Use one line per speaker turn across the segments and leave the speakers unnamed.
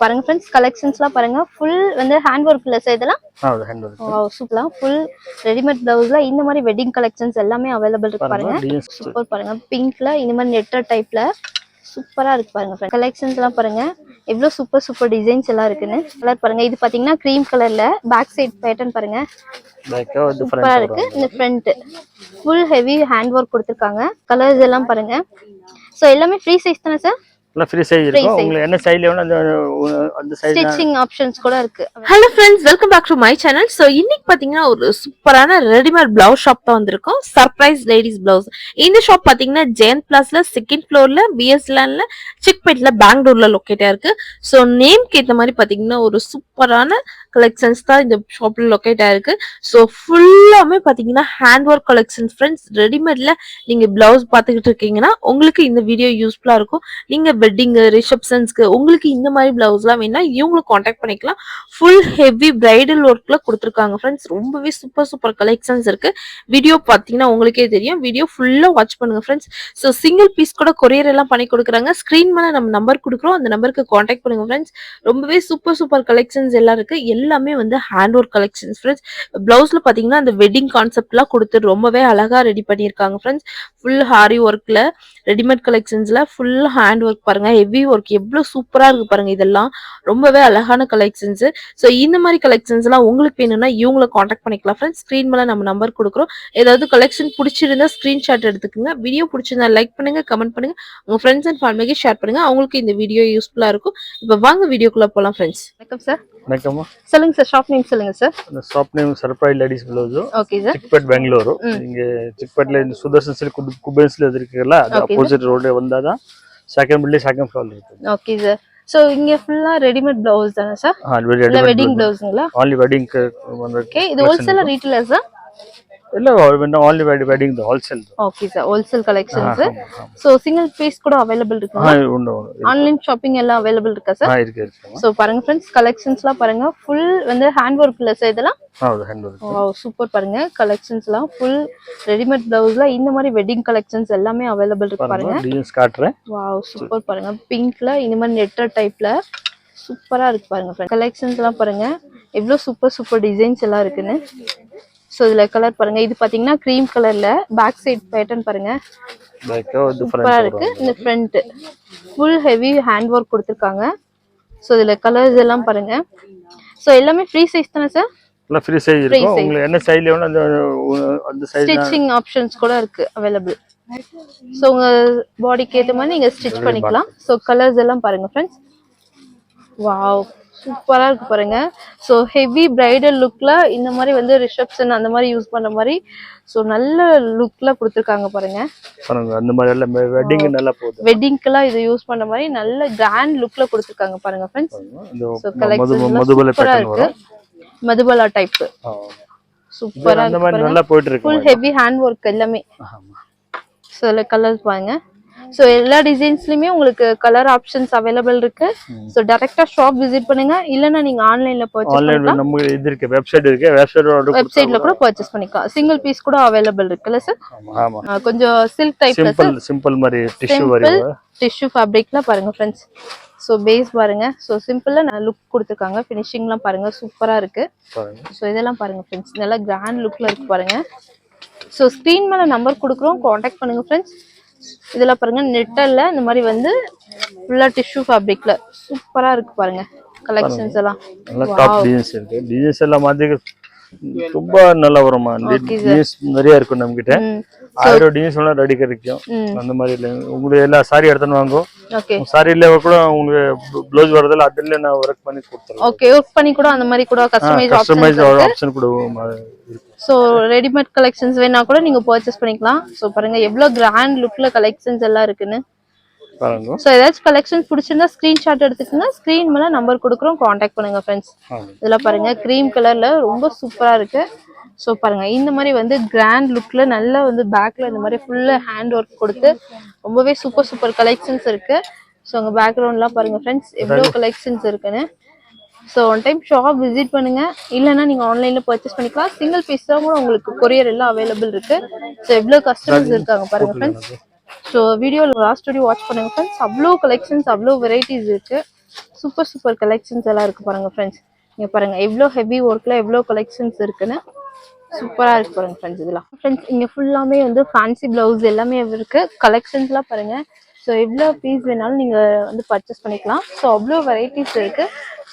பாருங்க फ्रेंड्स கலெக்ஷன்ஸ்லாம் பாருங்க full வந்து ஹேண்ட் வர்க்ல செய்தலாம்
ஹேண்ட் வர்க்
வாவ் சூப்பரா full ரெடிமேட் ப்ளவுஸ்ல இந்த மாதிரி வெட்டிங் கலெக்ஷன்ஸ் எல்லாமே அவேலபிள் இருக்கு பாருங்க சூப்பர் பாருங்க பிங்க்ல இந்த மாதிரி நெட்டர் டைப்ல சூப்பரா இருக்கு பாருங்க फ्रेंड्स கலெக்ஷன்ஸ்லாம் பாருங்க எவ்வளவு சூப்பர் டிசைன்ஸ் எல்லாம் இருக்குன்னு கலர் பாருங்க இது பாத்தீங்கன்னா cream கலர்ல பேக் சைடு பேட்டர்ன் பாருங்க
பேக்கா
சூப்பரா இருக்கு இந்த front full heavy hand work கொடுத்திருக்காங்க கலர்ஸ் எல்லாம் பாருங்க சோ எல்லாமே ஃப்ரீ சைஸ் தானே சார்
இல்ல ஃப்ரீ சைஸ் இருக்கும் உங்களுக்கு என்ன சைஸ்ல வேணும் அந்த சைஸ்
ஸ்டிச்சிங் ஆப்ஷன்ஸ் கூட இருக்கு
hello friends welcome back to my channel so இன்னைக்கு பாத்தீங்கன்னா ஒரு சூப்பரான ரெடிமேட் பிளவுஸ் ஷாப் தான் வந்திருக்கோம் சர்ப்ரைஸ் லேடிஸ் பிளவுஸ் இந்த ஷாப் பாத்தீங்கன்னா ஜெயந்த் பிளாஸ்ல செகண்ட் ஃப்ளோர்ல பிஎஸ்லேண்ட்ல சிக்பேட்ல பெங்களூர்ல லொக்கேட்டா இருக்கு ஸோ நேம்க்கு ஏற்ற மாதிரி பாத்தீங்கன்னா ஒரு சூப்பரான கலெக்ஷன்ஸ் தான் இந்த ஷாப்ல லொக்கேட் ஆயிருக்கு ஸோ ஃபுல்லாமே பாத்தீங்கன்னா ஹேண்ட் ஒர்க் கலெக்ஷன்ஸ் ஃப்ரெண்ட்ஸ் ரெடிமேட்ல நீங்க பிளவுஸ் பாத்துக்கிட்டு இருக்கீங்கன்னா உங்களுக்கு இந்த வீடியோ யூஸ்ஃபுல்லா இருக்கும் நீங்க வெட்டிங் ரிசப்ஷன்ஸ்க்கு உங்களுக்கு இந்த மாதிரி பிளவுஸ்லாம் வேணா இவங்களை காண்டாக்ட் பண்ணிக்கலாம் ஃபுல் ஹெவி பிரைடல் ஒர்க்ல கொடுத்துருக்காங்க ஃப்ரெண்ட்ஸ் ரொம்பவே சூப்பர் கலெக்ஷன்ஸ் இருக்கு வீடியோ பாத்தீங்கன்னா உங்களுக்கே தெரியும் வீடியோ ஃபுல்லா வாட்ச் பண்ணுங்க ஃப்ரெண்ட்ஸ் ஸோ சிங்கிள் பீஸ் கூட கொரியர் எல்லாம் பண்ணி கொடுக்குறாங்க ஸ்கிரீன் மேல நம்ம நம்பர் கொடுக்குறோம் அந்த நம்பருக்கு காண்டாக்ட் பண்ணுங்க ஃப்ரெண்ட்ஸ் ரொம்பவே சூப்பர் கலெக்ஷன்ஸ் எல்லாம் இருக்கு எல்லாமே வந்து ஹேண்ட் ஒர்க் கலெக்ஷன்ஸ் ஃப்ரெண்ட்ஸ் பிளவுஸ்ல பாத்தீங்கன்னா அந்த வெட்டிங் கான்செப்ட்லாம் கொடுத்து ரொம்பவே அழகா ரெடி பண்ணியிருக்காங்க ஃப்ரெண்ட்ஸ் ஃபுல் ஹாரி ஒர்க்ல ரெடிமேட் கலெக்ஷன்ஸ்ல ஃபுல் ஹேண்ட் ஒர்க் பாருங்க ஹெவி ஒர்க் எவ்வளவு சூப்பரா இருக்கு பாருங்க இதெல்லாம் ரொம்பவே அழகான கலெக்ஷன்ஸ் ஸோ இந்த மாதிரி கலெக்ஷன்ஸ் எல்லாம் உங்களுக்கு வேணும்னா இவங்களை காண்டாக்ட் பண்ணிக்கலாம் ஃப்ரெண்ட்ஸ் ஸ்கிரீன் மேல நம்ம நம்பர் கொடுக்குறோம் ஏதாவது கலெக்ஷன் பிடிச்சிருந்தா ஸ்கிரீன்ஷாட் எடுத்துக்கோங்க வீடியோ பிடிச்சிருந்தா லைக் பண்ணுங்க கமெண்ட் பண்ணுங்க உங்க ஃப்ரெண்ட்ஸ் அண்ட் ஃபேமிலிக்கு ஷேர் பண்ணுங்க அவங்களுக்கு இந்த வீடியோ யூஸ்ஃபுல்லா இருக்கும் இப்போ வாங்க வீடியோக்குள்ள போலாம் ஃப்ரெண்ட்ஸ்
வணக்கம் சார்
வணக்கம்
சொல்லுங்க சார் ஷாப் நேம் சொல்லுங்க சார்
அந்த shop name surprise ladies blouse
okay sir
Chickpet Bengaluru இங்க சிக்பேட்ல இந்த சுதர்சன் சில்க் குபேன்ஸ்ல இருக்குல்ல அது ஆப்போசிட் ரோட்ல வந்தாதான் செகண்ட் பில்டிங் செகண்ட் ஃப்ளோர்ல இருக்கு
ஓகே சார் சோ இங்க ஃபுல்லா ரெடிமேட் பிளவுஸ் தானே சார் இல்ல வெட்டிங் பிளவுஸ்ங்களா
only wedding
ஓகே இது ஹோல்சேல் ரீட்டெயிலர் சார்
இல்ல only wedding the wholesale
okay sir wholesale collections so single piece கூட அவேலபிள் இருக்குங்களா
உண்டு
ஆன்லைன் ஷாப்பிங் எல்லாம் அவேலபிள் இருக்கா சார்
இருக்கு
சோ பாருங்க फ्रेंड्स கலெக்ஷன்ஸ்லாம் பாருங்க ஃபுல் வந்து ஹேண்ட் வர்க்ல செய்தலாம்
ஹேண்ட் வர்க்
வாவ் சூப்பர் பாருங்க கலெக்ஷன்ஸ்லாம் ஃபுல் ரெடிமேட் பிளவுஸ்ல இந்த மாதிரி வெட்டிங் கலெக்ஷன்ஸ் எல்லாமே அவேலபிள் இருக்கு பாருங்க
டிசைன்ஸ் காட்றேன்
வாவ் சூப்பர் பாருங்க பிங்க்ல இந்த மாதிரி நெட்டர் டைப்ல சூப்பரா இருக்கு பாருங்க फ्रेंड्स கலெக்ஷன்ஸ்லாம் பாருங்க எவ்வளவு சூப்பர் டிசைன்ஸ் எல்லாம் இருக்குன்னு சோ இதுல கலர் பாருங்க இது பாத்தீங்கன்னா cream கலர்ல பேக் சைடு பேட்டர்ன் பாருங்க
பேக்கா
சூப்பரா இருக்கு இந்த front full heavy hand work கொடுத்திருக்காங்க சோ இதுல கலர்ஸ் எல்லாம் பாருங்க சோ எல்லாமே ஃப்ரீ சைஸ் தானே சார்
இல்ல ஃப்ரீ சைஸ் இருக்கும் உங்களுக்கு என்ன சைஸ்ல வேணும் அந்த சைஸ்
ஸ்டிச்சிங் ஆப்ஷன்ஸ் கூட இருக்கு அவேலபிள் சோ உங்க பாடிக்கு ஏத்த மாதிரி நீங்க ஸ்டிட்ச் பண்ணிக்கலாம் சோ கலர்ஸ் எல்லாம் பாருங்க फ्रेंड्स வாவ் சூப்பரா இருக்கு பாருங்க சோ ஹெவி பிரைடல் லுக்ல இந்த மாதிரி வந்து ரிசப்ஷன் அந்த மாதிரி யூஸ் பண்ண மாதிரி சோ நல்ல லுக்ல கொடுத்திருக்காங்க பாருங்க
பாருங்க அந்த மாதிரி எல்லாம் வெட்டிங் நல்லா போகுது
வெட்டிங்க்குலாம் இது யூஸ் பண்ண மாதிரி நல்ல கிராண்ட் லுக்ல கொடுத்திருக்காங்க பாருங்க फ्रेंड्स சோ
மதுபல பேட்டர்ன் வரும்
மதுபலா டைப் சூப்பரா
அந்த மாதிரி நல்லா போயிட்டு இருக்கு
ஃபுல் ஹெவி ஹேண்ட் வர்க் எல்லாமே சோ கலர்ஸ் பாருங்க சோ எல்லா டிசைன்ஸ்லயுமே உங்களுக்கு கலர் ஆப்ஷன்ஸ் அவேலபிள் இருக்கு சோ டைரக்டா ஷாப் விசிட் பண்ணுங்க இல்லனா நீங்க ஆன்லைன்ல பர்சேஸ் பண்ணலாம்
நம்ம இது இருக்கு வெப்சைட் இருக்கு
வெப்சைட்ல கூட பர்சேஸ் பண்ணிக்கலாம் சிங்கிள் பீஸ் கூட அவேலபிள் இருக்குல சார்
ஆமா
கொஞ்சம் சில்க் டைப்ல
சிம்பிள் மாதிரி டிஷ்யூ வரும்
டிஷ்யூ ஃபேப்ரிக்ல பாருங்க फ्रेंड्स சோ பேஸ் பாருங்க சோ சிம்பிளா லுக் கொடுத்திருக்காங்க ஃபினிஷிங்லாம் பாருங்க சூப்பரா இருக்கு சோ இதெல்லாம் பாருங்க फ्रेंड्स நல்ல கிராண்ட் லுக்ல இருக்கு பாருங்க சோ ஸ்கிரீன் மேல நம்பர் கொடுக்குறோம் காண்டாக்ட் பண்ணுங்க फ्रेंड्स இதெல்லாம் பாருங்க நெட்டல்ல இந்த மாதிரி வந்து ஃபுல்லா டிஷ்யூ ஃபேப்ரிக்ல சூப்பரா இருக்கு பாருங்க கலெக்ஷன்ஸ் எல்லாம்
நல்ல டாப் டிசைன்ஸ் இருக்கு டிசைன்ஸ் எல்லாம் மாதிரி ரொம்ப நல்லா வருமா டிசைன்ஸ் நிறைய இருக்கும் நம்ம கிட்ட 1000 டிசைன்ஸ் எல்லாம் ரெடி கிடைக்கும் அந்த மாதிரி இல்ல உங்களுக்கு எல்லா சாரி எடுத்துன்னு வாங்க
ஓகே
சாரில கூட உங்களுக்கு ப்ளவுஸ் வரதுல அதுல நான் வர்க் பண்ணி கொடுத்துறேன்
ஓகே வர்க் பண்ணி கூட அந்த மாதிரி கூட கஸ்டமைஸ்
ஆப்ஷன் கூட
சோ ரெடிமேட் கலெக்ஷன்ஸ் வேணா கூட நீங்க பர்ச்சேஸ் பண்ணிக்கலாம் சோ பாருங்க எவ்வளவு கிராண்ட் லுக்ல கலெக்ஷன்ஸ் எல்லாம் இருக்குன்னு
பாருங்க
சோ ஏதாச்சும் கலெக்ஷன் பிடிச்சிருந்தா ஸ்கிரீன்ஷாட் எடுத்துக்கங்க ஸ்கிரீன் மேல நம்பர் கொடுக்குறோம் காண்டாக்ட் பண்ணுங்க फ्रेंड्स இதெல்லாம் பாருங்க cream கலர்ல ரொம்ப சூப்பரா இருக்கு சோ பாருங்க இந்த மாதிரி வந்து கிராண்ட் லுக்ல நல்லா வந்து பேக்ல இந்த மாதிரி ஃபுல்லா ஹேண்ட் ஒர்க் கொடுத்து ரொம்பவே சூப்பர் கலெக்ஷன்ஸ் இருக்கு சோ உங்க பேக்ரவுண்ட்லாம் பாருங்க फ्रेंड्स எவ்வளவு கலெக்ஷன்ஸ் இருக்குன்னு so one time shop visit பண்ணுங்க இல்லனா நீங்க ஆன்லைன்ல பர்ச்சேஸ் பண்ணிக்கலாம் சிங்கிள் பீஸ் தான் கூட உங்களுக்கு கொரியர் எல்லாம் அவேலபிள் இருக்கு சோ எவ்வளவு கஸ்டமர்ஸ் இருக்காங்க பாருங்க फ्रेंड्स சோ வீடியோல லாஸ்ட் வீடியோ வாட்ச் பண்ணுங்க फ्रेंड्स அவ்ளோ கலெக்ஷன்ஸ் அவ்ளோ வெரைட்டிஸ் இருக்கு சூப்பர் சூப்பர் கலெக்ஷன்ஸ் எல்லாம் இருக்கு பாருங்க ஃப்ரெண்ட்ஸ். இங்க பாருங்க எவ்வளோ ஹெவி ஒர்க்ல எவ்வளோ கலெக்ஷன்ஸ் இருக்குன்னு சூப்பரா இருக்கு பாருங்க ஃப்ரெண்ட்ஸ். இதெல்லாம் ஃப்ரெண்ட்ஸ் இங்க ஃபுல்லாமே வந்து ஃபேன்சி பிளவுஸ் எல்லாமே இருக்கு. கலெக்ஷன்ஸ்லாம் பாருங்க. ஸோ எவ்வளோ பீஸ் வேணாலும் நீங்க வந்து பர்ச்சேஸ் பண்ணிக்கலாம். ஸோ அவ்வளோ வெரைட்டிஸ் இருக்கு.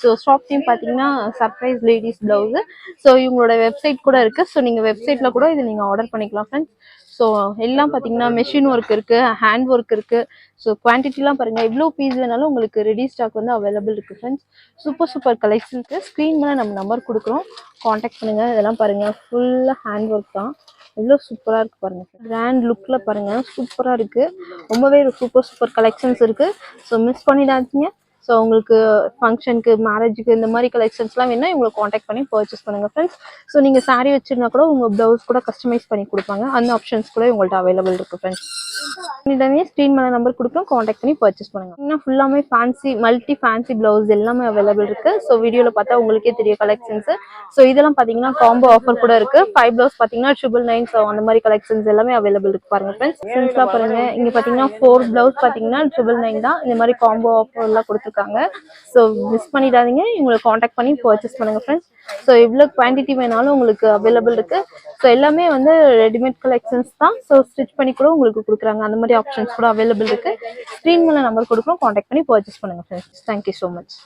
ஸோ ஷாப் நேம் பார்த்தீங்கன்னா சர்ப்ரைஸ் லேடிஸ் பிளவுஸ். ஸோ இவங்களோட வெப்சைட் கூட இருக்கு. ஸோ நீங்க வெப்சைட்ல கூட இது நீங்க ஆர்டர் பண்ணிக்கலாம் ஃப்ரெண்ட்ஸ். ஸோ எல்லாம் பார்த்தீங்கன்னா மெஷின் ஒர்க் இருக்கு, ஹேண்ட் ஒர்க் இருக்கு. ஸோ குவான்டிட்டிலாம் பாருங்க எவ்வளோ பீஸ் வேணாலும் உங்களுக்கு ரெடி ஸ்டாக் வந்து அவைலபிள் இருக்கு friends. Super super collections. Screen மேலே நம்ம நம்பர் கொடுக்குறோம், காண்டாக்ட் பண்ணுங்க. இதெல்லாம் பாருங்க ஃபுல்லாக ஹேண்ட் ஒர்க் தான். எவ்வளோ சூப்பராக இருக்கு பாருங்க. கிராண்ட் லுக்கில் பாருங்க சூப்பராக இருக்கு. ரொம்பவே சூப்பர் சூப்பர் கலெக்ஷன்ஸ் இருக்கு. ஸோ மிஸ் பண்ணிடாதீங்க. ஸோ உங்களுக்கு ஃபங்க்ஷனுக்கு மேரேஜுக்கு இந்த மாதிரி கலெக்ஷன்ஸ்லாம் வேணா இவங்களை காண்டாக்ட் பண்ணி பர்ச்சேஸ் பண்ணுங்க ஃப்ரெண்ட்ஸ். ஸோ நீங்கள் சாரீ வச்சிருந்தா கூட உங்கள் ப்ளவுஸ் கூட கஸ்டமைஸ் பண்ணி கொடுப்பாங்க. அந்த ஆப்ஷன்ஸ் கூட உங்கள்கிட்ட அவைலபிள் இருக்கு ஃப்ரெண்ட்ஸ். இதானே ஸ்க்ரீன் மேலே நம்பர் கொடுக்குறோம், காண்டாக்ட் பண்ணி பர்ச்சேஸ் பண்ணுங்க. இன்னும் ஃபுல்லாமே ஃபேன்சி மல்டி ஃபேன்சி பிளவுஸ் எல்லாமே அவைலபிள் இருக்கு. ஸோ வீடியோவில் பார்த்தா உங்களுக்கே தெரியும் கலெக்ஷன்ஸ். ஸோ இதெல்லாம் பார்த்தீங்கன்னா காம்போ ஆஃபர் கூட இருக்கு. 5 பிளவுஸ் பார்த்தீங்கன்னா 999. ஸோ அந்த மாதிரி கலெக்ஷன்ஸ் எல்லாமே அவைலபிள் இருக்கு பாருங்க ஃப்ரெண்ட்ஸ். சென்ஸ்லாம் பாருங்க. இங்க பார்த்தீங்கன்னா 4 பிளவுஸ் பார்த்தீங்கன்னா 999 தான். இந்த மாதிரி காம்போ ஆஃபர் எல்லாம் கொடுத்துருக்காங்க. ஸோ மிஸ் பண்ணிடாதீங்க, இவங்களை காண்டாக்ட் பண்ணி பர்ச்சேஸ் பண்ணுங்க ஃப்ரெண்ட்ஸ். ஸோ எவ்வளோ குவான்டிட்டி வேணாலும் உங்களுக்கு அவைலபிள் இருக்கு. ஸோ எல்லாமே வந்து ரெடிமேட் கலெக்ஷன்ஸ் தான். ஸோ ஸ்டிச் பண்ணி கூட உங்களுக்கு கொடுக்குறாங்க. அந்த மாதிரி ஆப்ஷன்ஸ் கூட அவைலபிள் இருக்கு. ஸ்க்ரீன் மேலே நம்பர் கொடுக்குறோம், காண்டாக்ட் பண்ணி பர்ச்சேஸ் பண்ணுங்க ஃப்ரெண்ட்ஸ். Thank you so much.